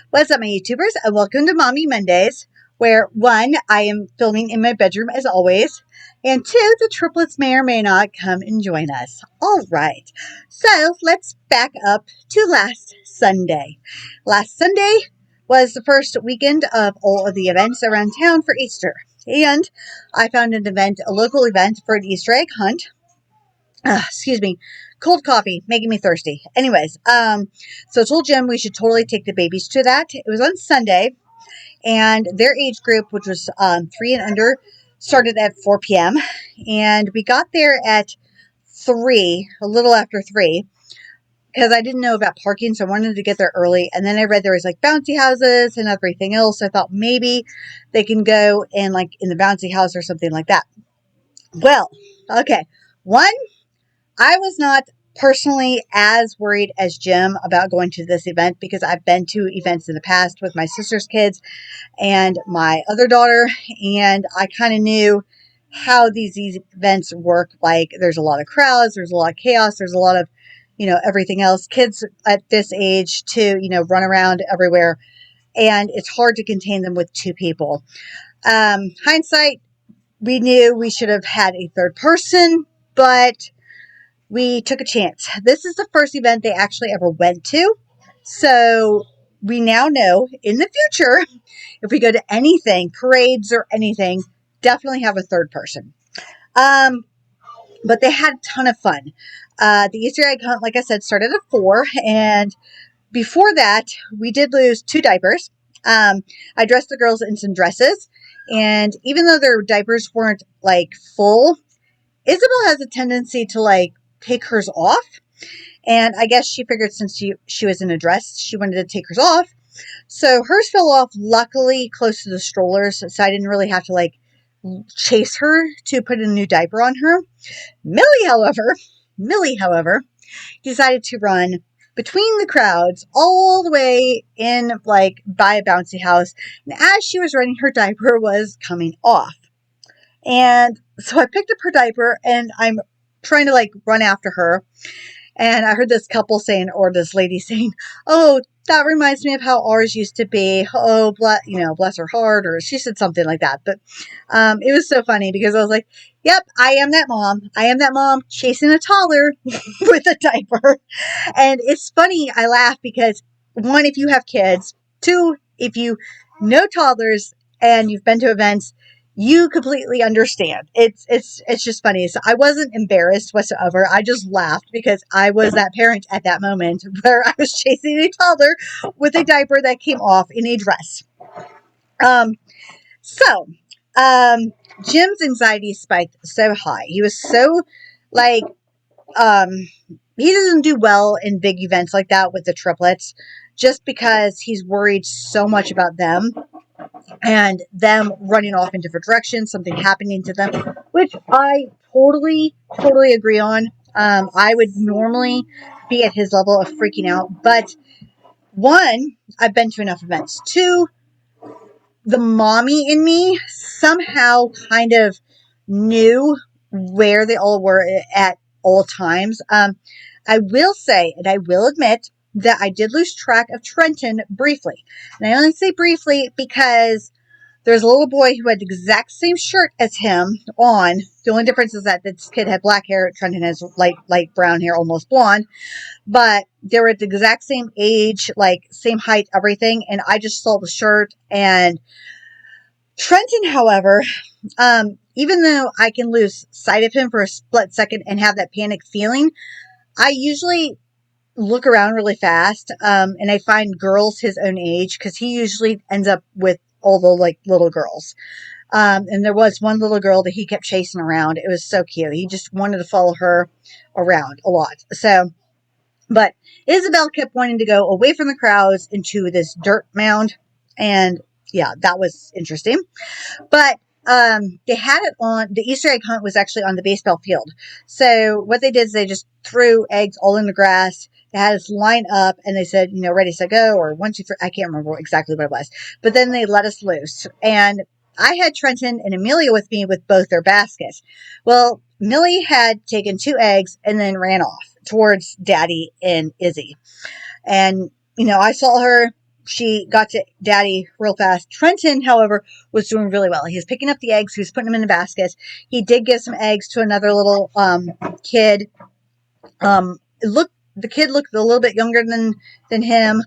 What's up, my YouTubers, and welcome to Mommy Mondays, where one, I am filming in my bedroom as always, and two, the triplets may or may not come and join us. All right, so let's back up to last Sunday. Last Sunday was the first weekend of all of the events around town for Easter, and I found a local event for an Easter egg hunt. Excuse me, cold coffee making me thirsty. Anyways, so I told Jim we should totally take the babies to that. It was on Sunday, and their age group, which was 3 and under, started at 4 p.m. And we got there at 3, a little after 3, because I didn't know about parking, so I wanted to get there early. And then I read there was like bouncy houses and everything else. So I thought maybe they can go in like in the bouncy house or something like that. Well, okay, one. I was not personally as worried as Jim about going to this event because I've been to events in the past with my sister's kids and my other daughter, and I kind of knew how these events work. Like, there's a lot of crowds, there's a lot of chaos, there's a lot of, everything else. Kids at this age to, run around everywhere, and it's hard to contain them with two people. Hindsight, we knew we should have had a third person, but we took a chance. This is the first event they actually ever went to. So we now know in the future, if we go to anything, parades or anything, definitely have a third person. But they had a ton of fun. The Easter egg hunt, like I said, started at 4. And before that, we did lose 2 diapers. I dressed the girls in some dresses. And even though their diapers weren't like full, Isabel has a tendency to like take hers off. And I guess she figured since she was in a dress, she wanted to take hers off. So hers fell off, luckily, close to the strollers. So I didn't really have to like chase her to put a new diaper on her. Millie, however, decided to run between the crowds all the way in like by a bouncy house. And as she was running, her diaper was coming off. And so I picked up her diaper and I'm trying to like run after her. And I heard this couple saying, or this lady saying, "Oh, that reminds me of how ours used to be. Oh, bless her heart," or she said something like that. But it was so funny because I was like, "Yep, I am that mom. I am that mom chasing a toddler with a diaper." And it's funny. I laugh because one, if you have kids, two, if you know toddlers and you've been to events, you completely understand. It's just funny. So I wasn't embarrassed whatsoever. I just laughed because I was that parent at that moment where I was chasing a toddler with a diaper that came off in a dress. So Jim's anxiety spiked so high. He was so like he doesn't do well in big events like that with the triplets just because he's worried so much about them and them running off in different directions, something happening to them, which I totally agree on. I would normally be at his level of freaking out, but one, I've been to enough events. Two, the mommy in me somehow kind of knew where they all were at all times. I will say, and I will admit, that I did lose track of Trenton briefly. And I only say briefly because there's a little boy who had the exact same shirt as him on. The only difference is that this kid had black hair. Trenton has light brown hair, almost blonde. But they were at the exact same age, like same height, everything. And I just saw the shirt. And Trenton, however, even though I can lose sight of him for a split second and have that panic feeling, I usually look around really fast, and I find girls his own age because he usually ends up with all the like little girls. And there was one little girl that he kept chasing around. It was so cute. He just wanted to follow her around a lot. So, but Isabel kept wanting to go away from the crowds into this dirt mound, and yeah, that was interesting. But they had it on, the Easter egg hunt was actually on the baseball field. So what they did is they just threw eggs all in the grass. They had us line up and they said, ready, set, go, or 1, 2, 3. I can't remember exactly what it was, but then they let us loose. And I had Trenton and Amelia with me with both their baskets. Well, Millie had taken 2 eggs and then ran off towards Daddy and Izzy. And, I saw her she got to Daddy real fast. Trenton, however, was doing really well. He was picking up the eggs. He was putting them in the basket. He did give some eggs to another little kid. The kid looked a little bit younger than him.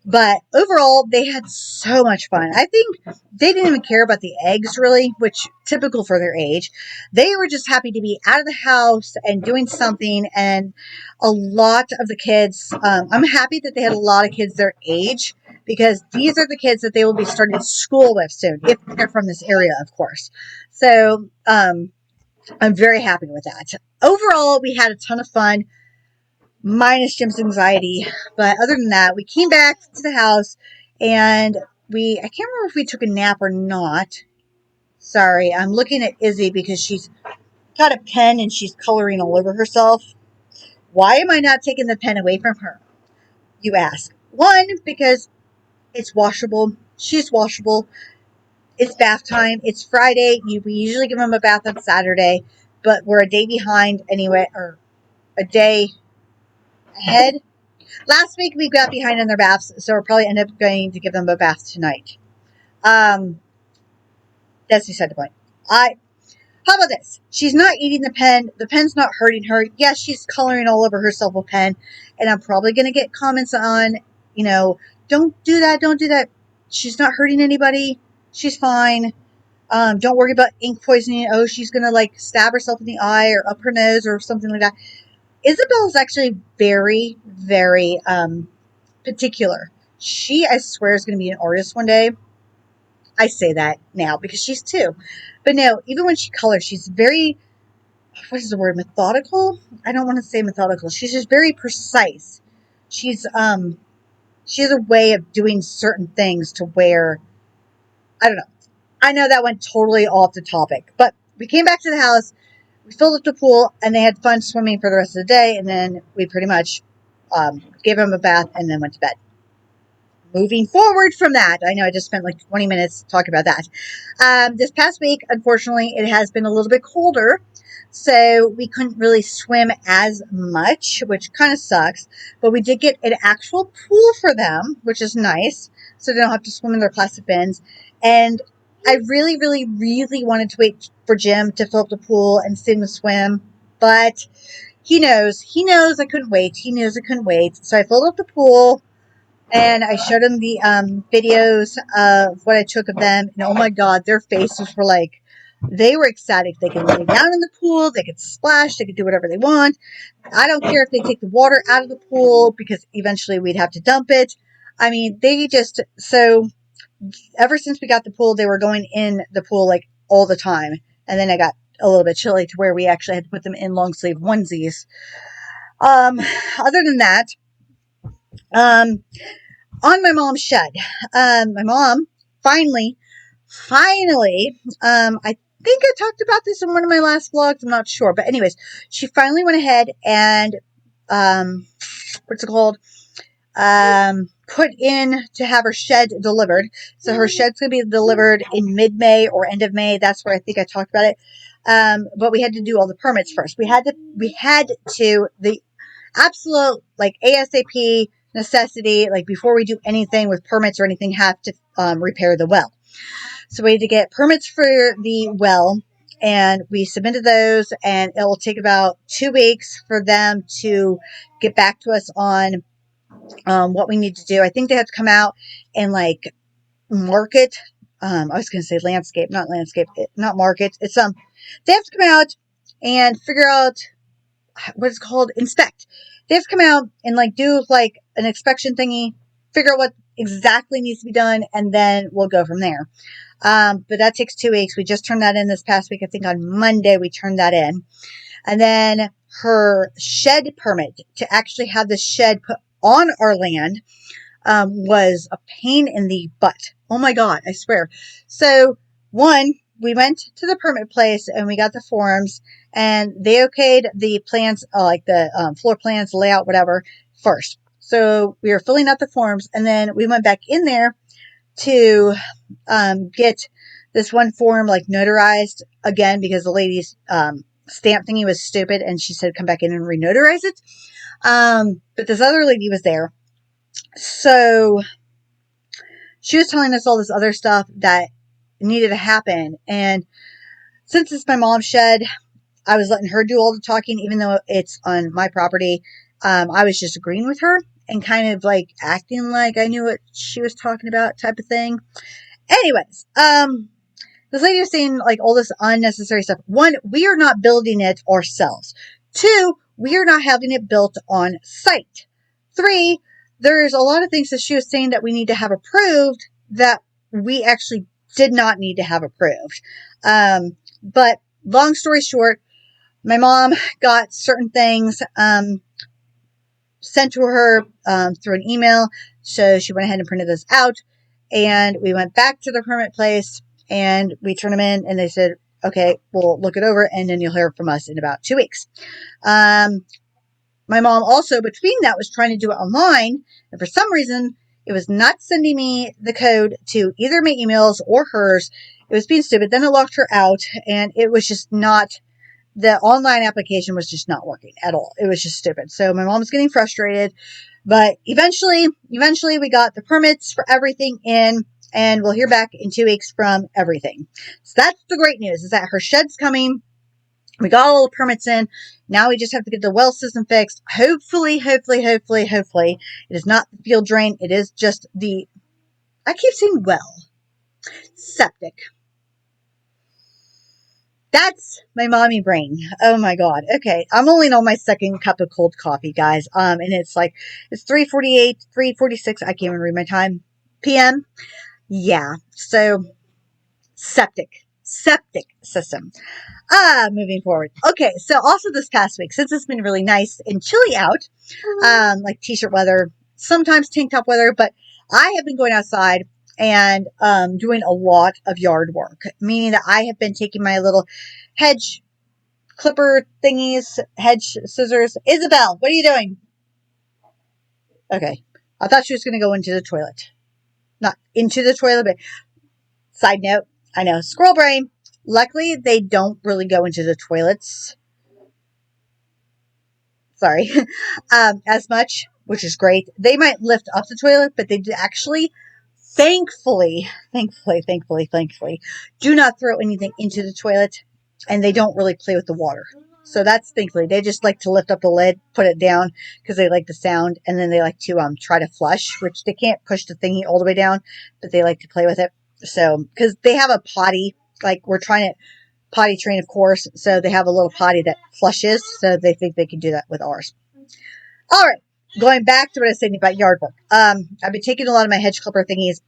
But overall, they had so much fun. I think they didn't even care about the eggs, really, which typical for their age. They were just happy to be out of the house and doing something. And a lot of the kids, I'm happy that they had a lot of kids their age, because these are the kids that they will be starting school with soon, if they're from this area, of course. So I'm very happy with that. Overall, we had a ton of fun, minus Jim's anxiety. But other than that, we came back to the house and I can't remember if we took a nap or not. Sorry, I'm looking at Izzy because she's got a pen and she's coloring all over herself. Why am I not taking the pen away from her, you ask? One, because it's washable. She's washable. It's bath time. It's Friday. We usually give them a bath on Saturday, but we're a day behind anyway, or a day ahead. Last week we got behind on their baths, so we'll probably end up going to give them a bath tonight. That's beside the point. How about this? She's not eating the pen. The pen's not hurting her. Yes, she's coloring all over herself with pen, and I'm probably going to get comments on, don't do that, don't do that. She's not hurting anybody. She's fine. Don't worry about ink poisoning. Oh, she's going to stab herself in the eye or up her nose or something like that. Isabel is actually very, very particular. She, I swear, is going to be an artist one day. I say that now because she's 2. But no, even when she colors, she's very, what is the word, methodical? I don't want to say methodical. She's just very precise. She has a way of doing certain things to where, I don't know. I know that went totally off the topic. But we came back to the house, we filled up the pool, and they had fun swimming for the rest of the day, and then we pretty much gave them a bath and then went to bed. Moving forward from that, I know I just spent 20 minutes talking about that. This past week, unfortunately, it has been a little bit colder, so we couldn't really swim as much, which kind of sucks. But we did get an actual pool for them, which is nice, so they don't have to swim in their plastic bins. And I really, really, really wanted to wait for Jim to fill up the pool and see him swim, but he knows I couldn't wait. He knows I couldn't wait, so I filled up the pool. And I showed them the videos of what I took of them. And oh my God, their faces were they were ecstatic. They could lay down in the pool. They could splash. They could do whatever they want. I don't care if they take the water out of the pool because eventually we'd have to dump it. I mean, so ever since we got the pool, they were going in the pool all the time. And then I got a little bit chilly to where we actually had to put them in long sleeve onesies. Other than that, on my mom's shed. My mom finally, I think I talked about this in one of my last vlogs. I'm not sure. But anyways, she finally went ahead and, what's it called? Put in to have her shed delivered. So her shed's going to be delivered in mid-May or end of May. That's where I think I talked about it. But we had to do all the permits first. We had to, the absolute, ASAP necessity, before we do anything with permits or anything, have to repair the well. So we had to get permits for the well, and we submitted those, and it will take about 2 weeks for them to get back to us on what we need to do. I think they have to come out and market. I was going to say landscape, not market. It's they have to come out and figure out what it's called, inspect. They have to come out and do an inspection thingy, figure out what exactly needs to be done, and then we'll go from there. But that takes 2 weeks. We just turned that in this past week. I think on Monday we turned that in. And then her shed permit to actually have the shed put on our land was a pain in the butt. Oh my God, I swear. So one, we went to the permit place and we got the forms, and they okayed the plans, the floor plans, layout, whatever, first. So we were filling out the forms, and then we went back in there to get this one form notarized again because the lady's stamp thingy was stupid, and she said come back in and renotarize it. But this other lady was there. So she was telling us all this other stuff that needed to happen. And since it's my mom's shed, I was letting her do all the talking, even though it's on my property. I was just agreeing with her and kind of like acting like I knew what she was talking about, type of thing. Anyways, this lady was saying like all this unnecessary stuff. One, we are not building it ourselves. Two, we are not having it built on site. Three, there's a lot of things that she was saying that we need to have approved that we actually did not need to have approved. But long story short, my mom got certain things sent to her through an email. So she went ahead and printed those out. And we went back to the permit place and we turned them in. And they said, okay, we'll look it over and then you'll hear from us in about 2 weeks. My mom also, between that, was trying to do it online. And for some reason, it was not sending me the code to either my emails or hers. It was being stupid. Then it locked her out. And it was just not, the online application was just not working at all. It was just stupid. So my mom was getting frustrated. But eventually we got the permits for everything in. And we'll hear back in 2 weeks from everything. So that's the great news, is that her shed's coming. We got all the permits in. Now we just have to get the well system fixed. Hopefully. It is not the field drain. It is just the, I keep saying well, septic. That's my mommy brain. Oh my God. Okay. I'm only on my second cup of cold coffee, guys. And it's 3:48, 3:46. I can't even read my time. PM. Yeah. So septic system. Moving forward. Okay, so also this past week, since it's been really nice and chilly out, like t-shirt weather, sometimes tank top weather, but I have been going outside and doing a lot of yard work, meaning that I have been taking my little hedge clipper thingies, hedge scissors. Isabel, what are you doing? Okay, I thought she was going to go into the toilet. Not into the toilet, but side note, I know, squirrel brain. Luckily, they don't really go into the toilets. Sorry. As much, which is great. They might lift up the toilet, but they actually, thankfully, do not throw anything into the toilet, and they don't really play with the water. So that's thankfully. They just like to lift up the lid, put it down, because they like the sound, and then they like to try to flush, which they can't push the thingy all the way down, but they like to play with it. So, because they have a potty, like we're trying to potty train, of course, so they have a little potty that flushes, so they think they can do that with ours. All right, going back to what I was saying about yard work. I've been taking a lot of my hedge clipper thingies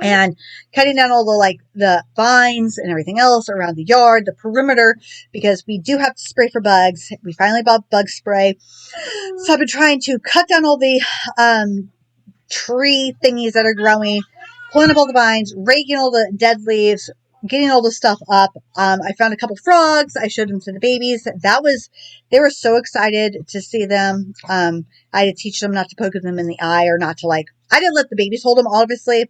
and cutting down all the vines and everything else around the yard, the perimeter, because we do have to spray for bugs. We finally bought bug spray, so I've been trying to cut down all the tree thingies that are growing, pulling up all the vines, raking all the dead leaves, getting all the stuff up. I found a couple frogs. I showed them to the babies. They were so excited to see them. I had to teach them not to poke them in the eye or not to I didn't let the babies hold them, obviously,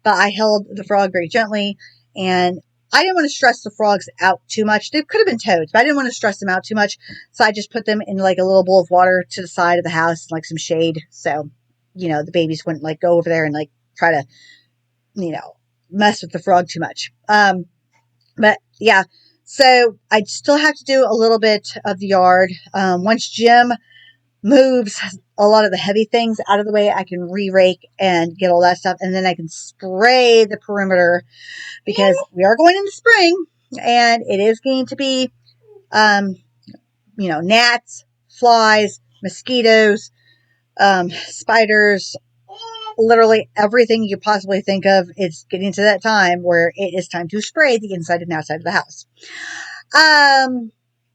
but I held the frog very gently, and I didn't want to stress the frogs out too much. They could have been toads, but I didn't want to stress them out too much. So I just put them in a little bowl of water to the side of the house, some shade. So, the babies wouldn't go over there and try to, mess with the frog too much. But yeah, so I still have to do a little bit of the yard. Once Jim moves a lot of the heavy things out of the way, I can re-rake and get all that stuff, and then I can spray the perimeter, because we are going into spring and it is going to be gnats, flies, mosquitoes, spiders, literally everything you possibly think of. It's getting to that time where it is time to spray the inside and outside of the house.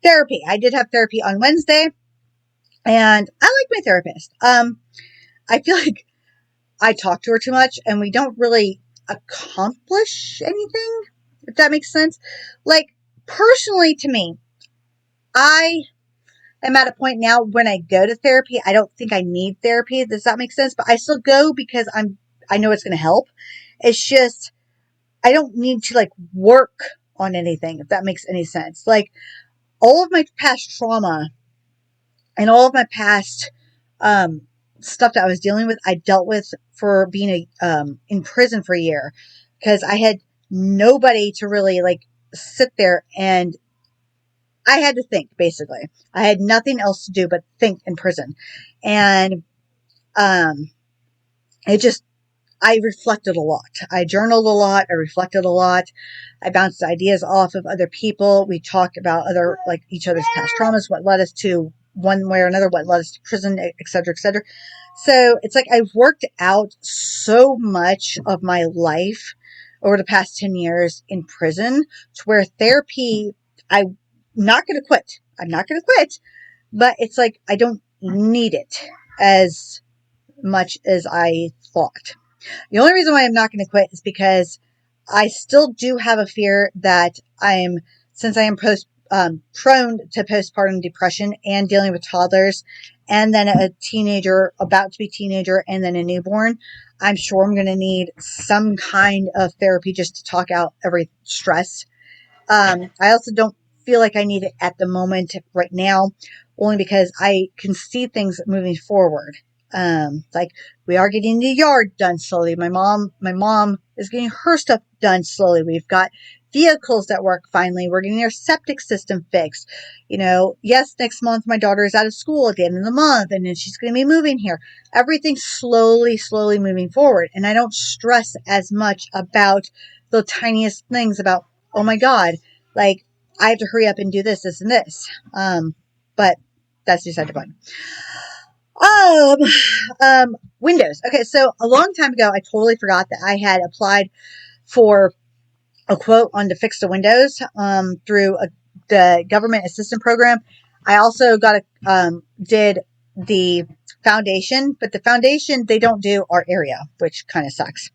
Therapy. I did have therapy on Wednesday, and I like my therapist. I feel like I talk to her too much, and we don't really accomplish anything, if that makes sense. Personally, to me, I am at a point now when I go to therapy, I don't think I need therapy. Does that make sense? But I still go because I know it's going to help. It's just, I don't need to work on anything, if that makes any sense. All of my past trauma and all of my past, stuff that I was dealing with, I dealt with for being in prison for a year, because I had nobody to really like sit there, and I had to think, basically. I had nothing else to do but think in prison. And um, it just, I reflected a lot. I journaled a lot. I reflected a lot. I bounced ideas off of other people. We talked about other, like each other's past traumas, what led us to one way or another, what led us to prison, et cetera, et cetera. So it's like I've worked out so much of my life over the past 10 years in prison, to where therapy, I'm not going to quit. I'm not going to quit, but it's like I don't need it as much as I thought. The only reason why I'm not going to quit is because I still do have a fear that since I am prone to postpartum depression and dealing with toddlers, and then a teenager, about to be teenager, and then a newborn, I'm sure I'm going to need some kind of therapy just to talk out every stress. I also don't feel like I need it at the moment right now, only because I can see things moving forward. Like we are getting the yard done slowly. My mom is getting her stuff done slowly. We've got vehicles that work finally. We're getting our septic system fixed. Yes, next month my daughter is out of school at the end of the month, and then she's going to be moving here. Everything's slowly, slowly moving forward. And I don't stress as much about the tiniest things about, oh my God, like I have to hurry up and do this, this, and this. But that's beside the point. Windows. Okay, so a long time ago, I totally forgot that I had applied for a quote on to fix the windows through the government assistance program. I also did the foundation, but the foundation, they don't do our area, which kind of sucks.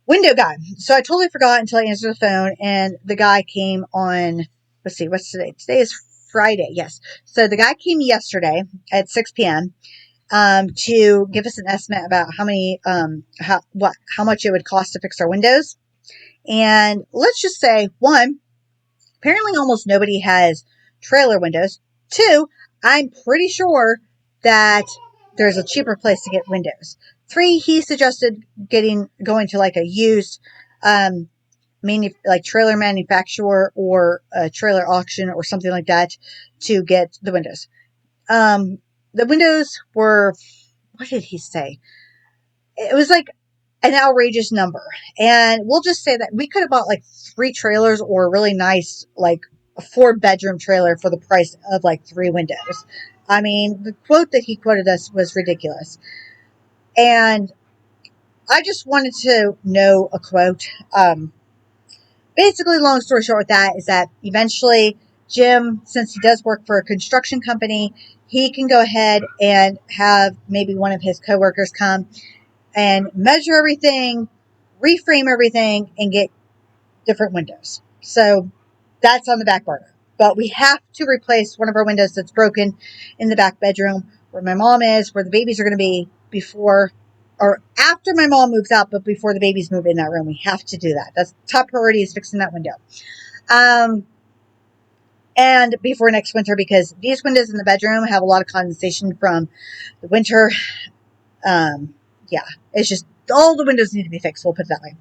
Window guy. So I totally forgot until I answered the phone, and the guy came on, let's see, what's today? Today is Friday. Yes. So the guy came yesterday at 6 p.m. To give us an estimate about how much it would cost to fix our windows. And let's just say, one, apparently almost nobody has trailer windows. Two, I'm pretty sure that there's a cheaper place to get windows. Three, he suggested going to like a used like trailer manufacturer or a trailer auction or something like that to get the windows. The windows were, what did he say? It was like an outrageous number. And we'll just say that we could have bought like 3 trailers or a really nice, like a 4-bedroom trailer for the price of like 3 windows. I mean, the quote that he quoted us was ridiculous. And I just wanted to know a quote. Basically, long story short with that is that eventually Jim, since he does work for a construction company, he can go ahead and have maybe one of his coworkers come and measure everything, reframe everything, and get different windows. So that's on the back burner. But we have to replace one of our windows that's broken in the back bedroom where my mom is, where the babies are going to be before or after my mom moves out, but before the babies move in that room. We have to do that. That's top priority, is fixing that window. And before next winter, because these windows in the bedroom have a lot of condensation from the winter. Yeah, it's just all the windows need to be fixed. We'll put it that way.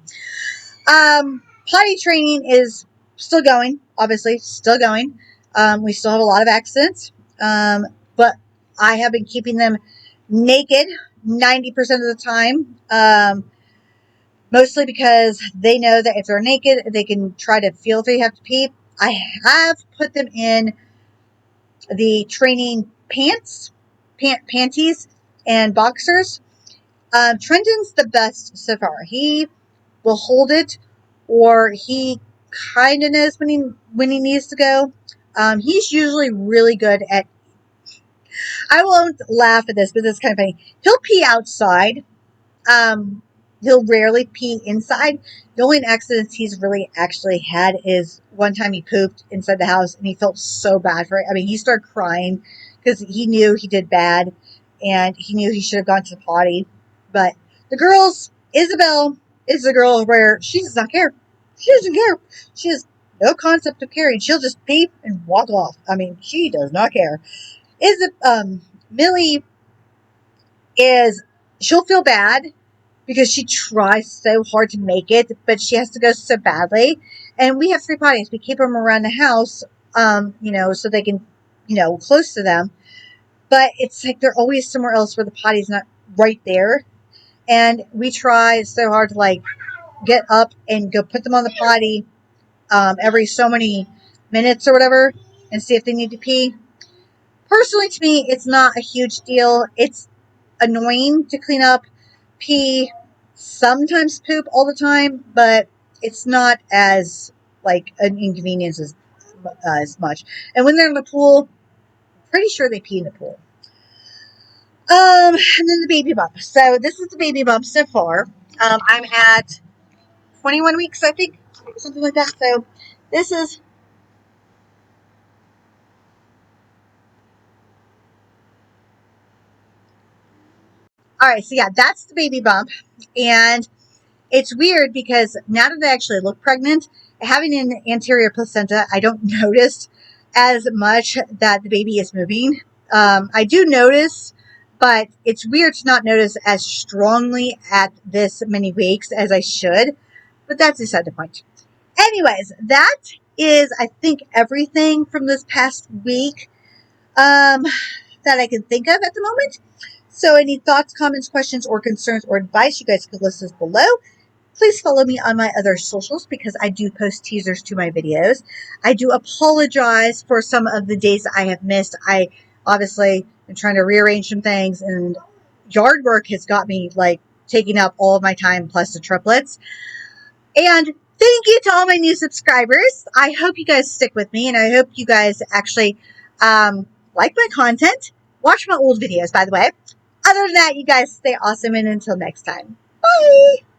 Potty training is still going, obviously, still going. We still have a lot of accidents, but I have been keeping them naked 90% of the time, mostly because they know that if they're naked, they can try to feel if they have to pee. I have put them in the training panties, and boxers. Trenton's the best so far. He will hold it, or he kind of knows when he needs to go. He's usually really good at. I won't laugh at this, but this is kind of funny. He'll pee outside. Um, he'll rarely pee inside. The only accidents he's really actually had is one time he pooped inside the house, and he felt so bad for it. I mean, he started crying because he knew he did bad, and he knew he should have gone to the potty. But the girls, Isabel is the girl where she does not care. She doesn't care. She has no concept of caring. She'll just pee and walk off. I mean, she does not care. Millie is she'll feel bad because she tries so hard to make it, but she has to go so badly. And we have 3 potties. We keep them around the house, so they can, close to them. But it's like they're always somewhere else where the potty's not right there. And we try so hard to like get up and go put them on the potty every so many minutes or whatever and see if they need to pee. Personally, to me, it's not a huge deal. It's annoying to clean up, pee, sometimes poop all the time, but it's not as like an inconvenience as much. And when they're in the pool, pretty sure they pee in the pool. And then the baby bump. So this is the baby bump so far. I'm at 21 weeks, I think, something like that. So this is all right. So yeah, that's the baby bump, and it's weird because now that I actually look pregnant, having an anterior placenta, I don't notice as much that the baby is moving. I do notice, but it's weird to not notice as strongly at this many weeks as I should. But that's beside the point. Anyways, that is, I think, everything from this past week that I can think of at the moment. So, any thoughts, comments, questions, or concerns or advice, you guys can list this below. Please follow me on my other socials because I do post teasers to my videos. I do apologize for some of the days I have missed. I obviously am trying to rearrange some things, and yard work has got me like taking up all of my time plus the triplets. And thank you to all my new subscribers. I hope you guys stick with me, and I hope you guys actually like my content. Watch my old videos, by the way. Other than that, you guys stay awesome, and until next time, bye!